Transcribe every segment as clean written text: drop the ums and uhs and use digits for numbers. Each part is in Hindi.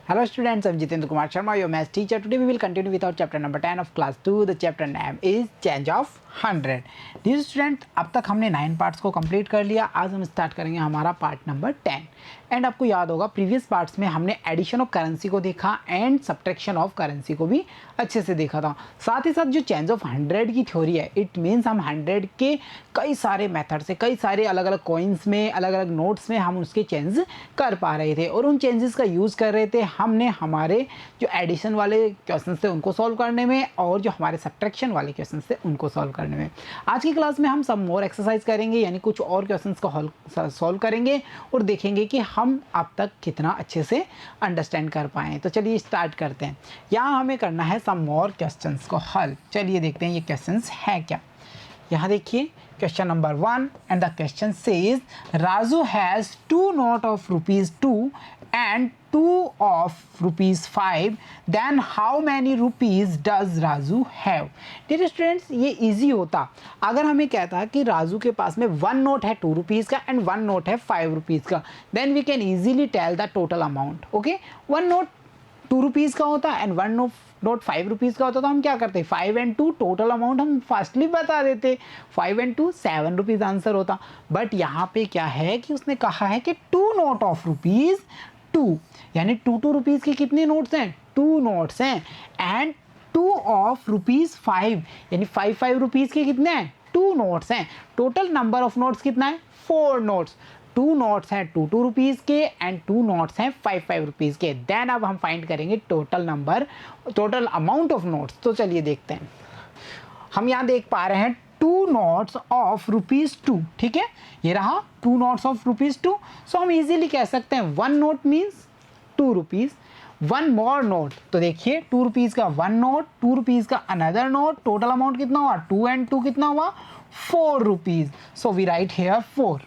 Hello students, I'm Jitendra Kumar Sharma, your maths teacher. Today we will continue with our chapter number 10 of class 2. The chapter name is change of 100. Dear student, अब तक हमने 9 पार्ट्स को कंप्लीट कर लिया. आज हम स्टार्ट करेंगे हमारा पार्ट नंबर 10. एंड आपको याद होगा प्रीवियस पार्ट्स में हमने एडिशन ऑफ करेंसी को देखा एंड सब्ट्रैक्शन ऑफ करेंसी को भी अच्छे से देखा था. साथ ही साथ जो चेंज ऑफ 100 की थ्योरी है, इट मीन्स हम 100 के कई सारे मेथड से, कई सारे अलग अलग कॉइन्स में, अलग अलग नोट्स में हम उसके चेंज कर पा रहे थे और उन चेंजेस का यूज़ कर रहे थे हमने हमारे जो एडिशन वाले क्वेश्चन थे उनको सॉल्व करने में और जो हमारे सब्ट्रैक्शन वाले क्वेश्चन थे उनको सॉल्व करने में. आज की क्लास में हम सम मोर एक्सरसाइज करेंगे, यानी कुछ और क्वेश्चन को सॉल्व करेंगे और देखेंगे कि हम अब तक कितना अच्छे से अंडरस्टैंड कर पाए. तो चलिए स्टार्ट करते हैं. यहाँ हमें करना है सम मोर क्वेश्चंस को हल. चलिए देखते हैं ये क्वेश्चंस है क्या. यहाँ देखिए question number 1 and the question says Raju has 2 note of ₹2 and 2 of ₹5. Then how many rupees does Raju have? Dear students, ये इजी होता अगर हमें कहता कि राजू के पास में 1 नोट है ₹2 का एंड 1 नोट है ₹5 का. Then we can easily tell the total amount. Okay, 1 note ₹2 का होता एंड 1 नोट ₹5 का होता तो हम क्या करते, 5 and 2 टोटल अमाउंट हम फास्टली बता देते. 5 and 2 ₹7 आंसर होता. बट यहाँ पे क्या है कि उसने कहा है कि 2 नोट ऑफ ₹2, यानी 2 रुपीज़ के कितने नोट्स हैं, 2 नोट्स हैं एंड 2 ऑफ ₹5 यानी 5 रुपीज़ के कितने हैं, 2 नोट्स हैं. टोटल नंबर ऑफ नोट्स कितना है, 4 नोट्स. 2 नोट्स हैं 2 रुपीज़ के एंड 2 नोट्स हैं 5 रुपीज़ के. देन अब हम फाइंड करेंगे टोटल अमाउंट ऑफ नोट्स. तो चलिए देखते हैं. हम यहाँ देख पा रहे हैं 2 नोट्स ऑफ ₹2. ठीक है, ये रहा 2 नोट्स ऑफ ₹2. सो हम इजीली कह सकते हैं 1 नोट मीन्स ₹2. 1 मोर नोट, तो देखिए ₹2 का 1 नोट, ₹2 का अनदर नोट. टोटल अमाउंट कितना हुआ, 2 and 2 कितना हुआ, ₹4. So we write here 4.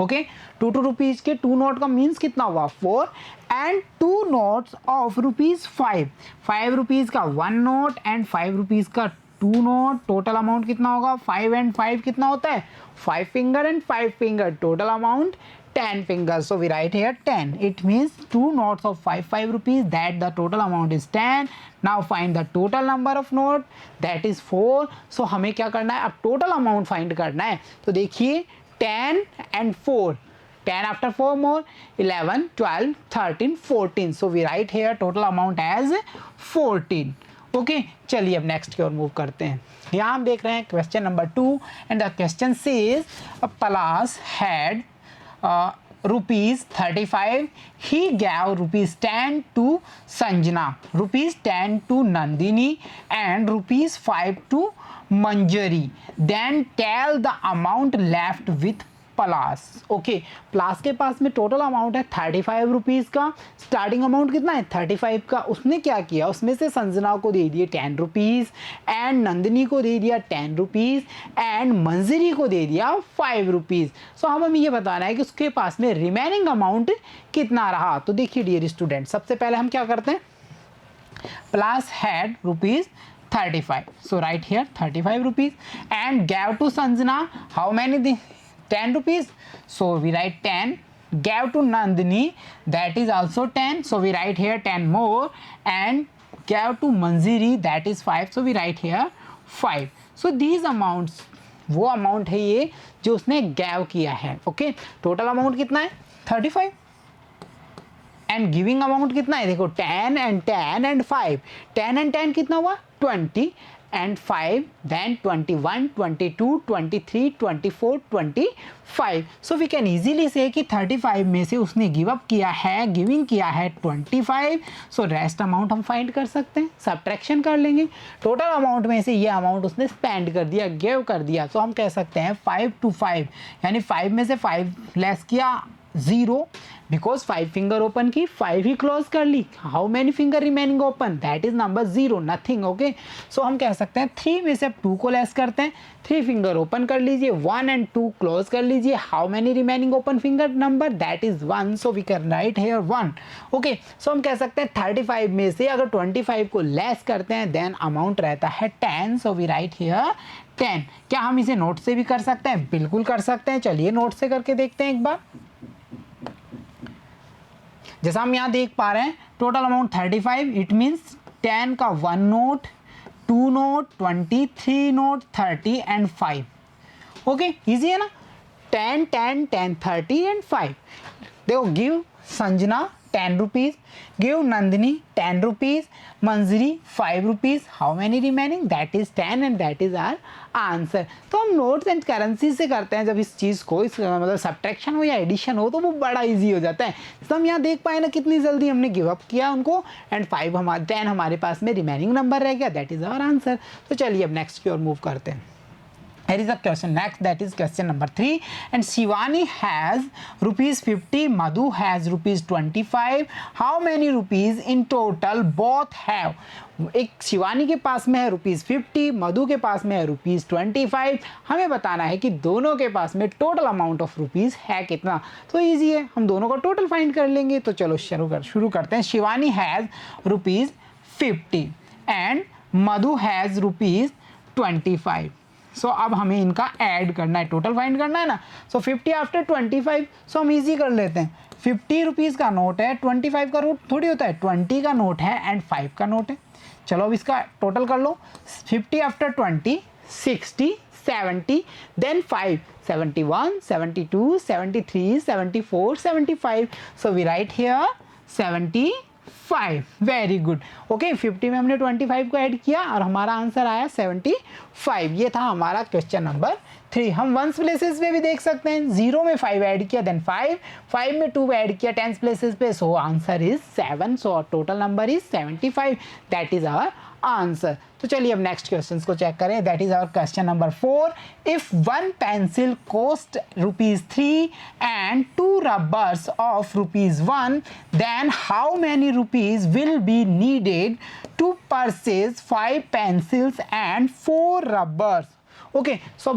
Okay, 2 rupees के 2 नोट का मीन्स कितना हुआ, 4 एंड 2 नोट्स ऑफ ₹5. 5 रुपीज़ का 1 नोट एंड 5 रुपीज़ का 2 नोट. टोटल अमाउंट कितना होगा, 5 and 5 कितना होता है, 5 finger and 5 finger. Total amount 10 fingers. So we write here 10. It means 2 notes of 5 rupees, that the total amount is 10. Now find the total number of note, that is 4. So हमें क्या करना है, अब total amount find करना है. तो देखिए 10 and 4. 10 after 4 more, 11, 12, 13, 14. So we write here total amount as 14. Okay, चलिए अब नेक्स्ट की ओर मूव करते हैं. यहाँ हम देख रहे हैं question number 2 and the question says Palash had ₹35. He gave ₹10 to Sanjana, ₹10 to Nandini and ₹5 to Manjari. Then tell the amount left with Palas. Okay, Palas के पास में टोटल अमाउंट है ₹35 का. स्टार्टिंग अमाउंट कितना है, 35 का. उसने क्या किया, उसमें से संजना को दे दिए ₹10 एंड नंदिनी को दे दिया ₹10 एंड मंजरी को दे दिया ₹5. सो अब हमें ये बताना है कि उसके पास में रिमेनिंग अमाउंट कितना रहा. तो देखिए डियर स्टूडेंट, सबसे पहले हम क्या करते हैं, Palas had ₹35. So right here ₹35 and gave to Sanjana how many, ₹10. So we write 10. Gave to Nandini, that is also 10. So we write here 10 more. And gave to Manjiri, that is 5. So we write here 5. So these amounts, वो अमाउंट है ये जो उसने गैव किया है. ओके, टोटल अमाउंट कितना है 35 एंड गिविंग अमाउंट कितना है, देखो 10 and 10 and 5. 10 and 10 कितना हुआ, 20 and 5, then 21, 22, 23, 24, 25. So we can easily say कि 35 में से उसने गिव अप किया है, गिविंग किया है 25. सो रेस्ट अमाउंट हम फाइंड कर सकते हैं, सब्ट्रैक्शन कर लेंगे. टोटल अमाउंट में से ये अमाउंट उसने स्पेंड कर दिया, गिव कर दिया. सो हम कह सकते हैं 5 to 5, यानी 5 में से 5 लेस किया 0 बिकॉज 5 फिंगर ओपन की, 5 ही क्लोज कर ली. How many finger remaining open, that is number 0, nothing. Okay, so हम कह सकते हैं 3 में से 2 को लेस करते हैं. 3 फिंगर ओपन कर लीजिए, 1 and 2 क्लोज कर लीजिए. How many remaining open finger number, that is 1. So we can write here 1. Okay, so हम कह सकते हैं 35 में से अगर 25 को लेस करते हैं देन अमाउंट रहता है 10. So we write here 10. क्या हम इसे नोट से भी कर सकते हैं, बिल्कुल कर सकते हैं. चलिए नोट से करके देखते हैं एक बार. जैसा हम यहाँ देख पा रहे हैं टोटल अमाउंट 35, इट मीन्स 10 का 1 note, 2 note, 20, 3 note, 30 and 5। Okay, easy है ना। 10, 10, 10, 30 एंड 5। देखो, give Sanjana 10 rupees, give Nandini 10 rupees, Manjari 5 rupees, how many remaining, that is 10 and that is our answer. तो हम नोट्स एंड करेंसी से करते हैं जब इस चीज़ को, इस मतलब सब्ट्रैक्शन हो या एडिशन हो, तो वो बड़ा इजी हो जाता है। तो हम यहाँ देख पाए ना कितनी जल्दी हमने गिव अप किया उनको, एंड 10 हमारे पास में रिमेनिंग नंबर रह गया, दैट इज आवर आंसर। तो चलिए अब नेक्स्ट की ओर मूव करते हैं। Here is a question next, that is question number 3, and Shivani has rupees 50, Madhu has rupees 25. How many rupees in total both have? एक शिवानी के पास में है रुपीज़ 50, मधु के पास में है रुपीज़ 25। हमें बताना है कि दोनों के पास में टोटल अमाउंट ऑफ रुपीज़ है कितना। तो इजी है, हम दोनों का टोटल फाइंड कर लेंगे। तो चलो शुरू करते हैं। Shivani has rupees 50 and Madhu has rupees 25। सो अब हमें इनका ऐड करना है, टोटल फाइंड करना है ना। सो 50 आफ्टर 25, सो हम इजी कर लेते हैं। 50 रुपीज़ का नोट है, 25 का नोट थोड़ी होता है, 20 का नोट है एंड 5 का नोट है। चलो अब इसका टोटल कर लो। 50 after 20, 60, 70, then 5, 71, 72, 73, 74, 75। So we write here 75। Very good. Okay, 50 में हमने 25 को ऐड किया और हमारा आंसर आया 75। ये था हमारा क्वेश्चन नंबर 3। हम वंस प्लेसेस पे भी देख सकते हैं। 0 में 5 ऐड किया, देन 5 में 2 ऐड किया टेंस प्लेसेस पे, so answer is 7। So total number is 75, that is our answer. तो चलिए अब नेक्स्ट क्वेश्चन को चेक करें। That is our question number 4। If 1 pencil cost ₹3 and 2 rubbers of ₹1, then how many rupees will be needed to purchase 5 pencils and 4 rubbers. Okay, so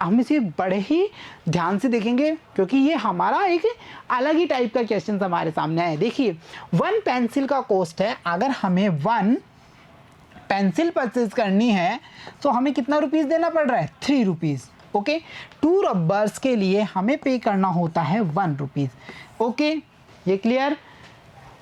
हम इसे बड़े ही ध्यान से देखेंगे क्योंकि ये हमारा एक अलग ही टाइप का क्वेश्चन हमारे सामने है। देखिए, 1 पेंसिल का कॉस्ट है, अगर हमें 1 पेंसिल परचेज करनी है तो हमें कितना रुपीस देना पड़ रहा है? 3 रुपीज़। ओके, 2 रबर्स के लिए हमें पे करना होता है 1 रुपीज़। ओके, ये क्लियर?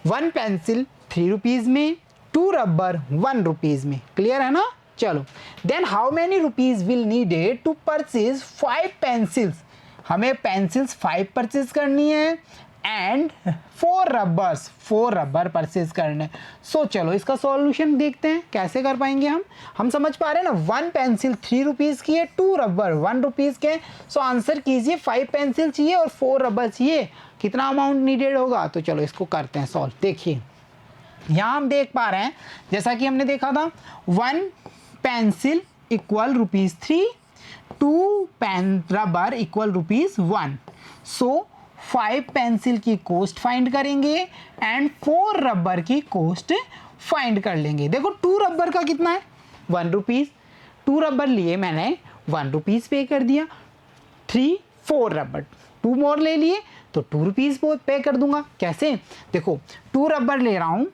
1 पेंसिल 3 रुपीज़ में, 2 रबर 1 रुपीज़ में, क्लियर है ना? चलो, then how many rupees will needed to purchase 5 pencils. हमें पेंसिल्स 5 परचेज करनी है एंड 4 रबर परचेज करने। सो चलो इसका सॉल्यूशन देखते हैं कैसे कर पाएंगे हम समझ पा रहे हैं ना। 1 पेंसिल 3 रुपीज़ की है, 2 रबर 1 रुपीज़ के। सो आंसर कीजिए, 5 पेंसिल चाहिए और 4 रबर चाहिए, कितना अमाउंट नीडेड होगा? तो चलो इसको करते हैं सॉल्व। देखिए, यहाँ हम देख पा रहे हैं जैसा कि हमने देखा था, 1 पेंसिल इक्वल ₹3, 2 रबर इक्वल ₹1। सो 5 पेंसिल की कॉस्ट फाइंड करेंगे एंड 4 रबर की कॉस्ट फाइंड कर लेंगे। देखो, 2 रबर का कितना है? 1 रुपीज़। 2 रबर लिए मैंने 1 रुपीज़ पे कर दिया। 3, 4 रबर, 2 मोर ले लिए तो 2 रुपीज़ पे कर दूंगा। कैसे? देखो, 2 रबर ले रहा हूँ,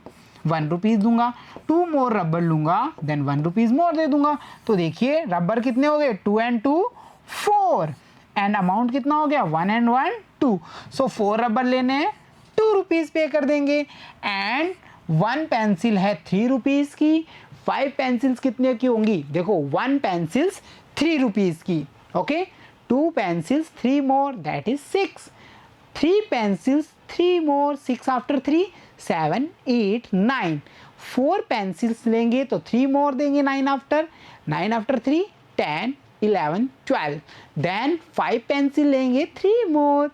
1 रुपीज़ दूंगा, 2 मोर रबर लूंगा, देन 1 रुपीज़ मोर दे दूंगा। तो देखिए रबर कितने हो गए? 2 and 2 4, एंड अमाउंट कितना हो गया? 1 and 1 2। सो 4 रबर लेने हैं, 2 रुपीज़ पे कर देंगे एंड 1 पेंसिल है 3 रुपीज़ की। 5 पेंसिल्स कितने की होंगी? देखो, 1 पेंसिल्स 3 रुपीज़ की। Okay, 2 pencils 3 more, that is 6। 3 pencils 3 more, 6 after 3 7 8 9। 4 pencils लेंगे तो 3 मोर देंगे 9 आफ्टर 3 10 11 12। देन 5 पेंसिल लेंगे 3 more,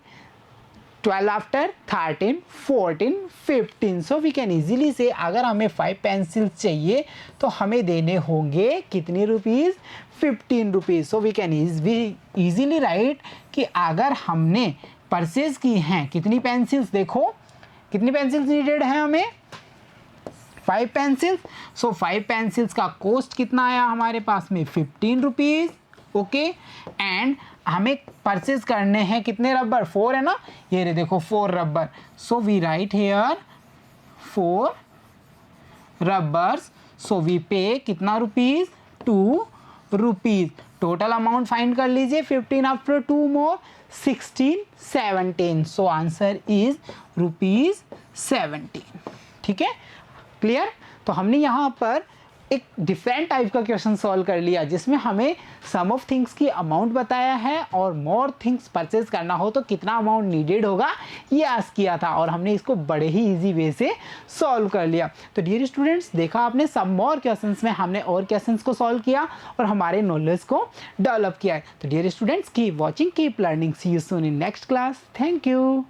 12 after 13 14 15। So we can easily say, अगर हमें 5 पेंसिल चाहिए तो हमें देने होंगे कितनी rupees? 15 rupees. So we can easily write कि अगर हमने परचेज की हैं कितनी पेंसिल्स, देखो कितनी पेंसिल्स नीडेड है हमें? 5 पेंसिल्स। सो 5 पेंसिल्स का कॉस्ट कितना आया हमारे पास में? 15 रुपीज़। ओके, एंड हमें परचेज करने हैं कितने रबर? 4 है ना, ये रे देखो 4 rubber. So we write here 4 rubbers. So we pay कितना rupees? 2 rupees. Total amount find कर लीजिए, 15 after 2 more 16, 17. So answer is ₹17. ठीक है, क्लियर। तो हमने यहाँ पर एक डिफरेंट टाइप का क्वेश्चन सॉल्व कर लिया जिसमें हमें सम ऑफ थिंग्स की अमाउंट बताया है और मोर थिंग्स परचेज करना हो तो कितना अमाउंट नीडेड होगा ये आस्क किया था और हमने इसको बड़े ही इजी वे से सॉल्व कर लिया। तो डियर स्टूडेंट्स, देखा आपने, सम मोर क्वेश्चंस में हमने और क्वेश्चंस को सॉल्व किया और हमारे नॉलेज को डेवलप किया है। तो dear students, keep watching, keep learning, see you soon in next class. Thank you.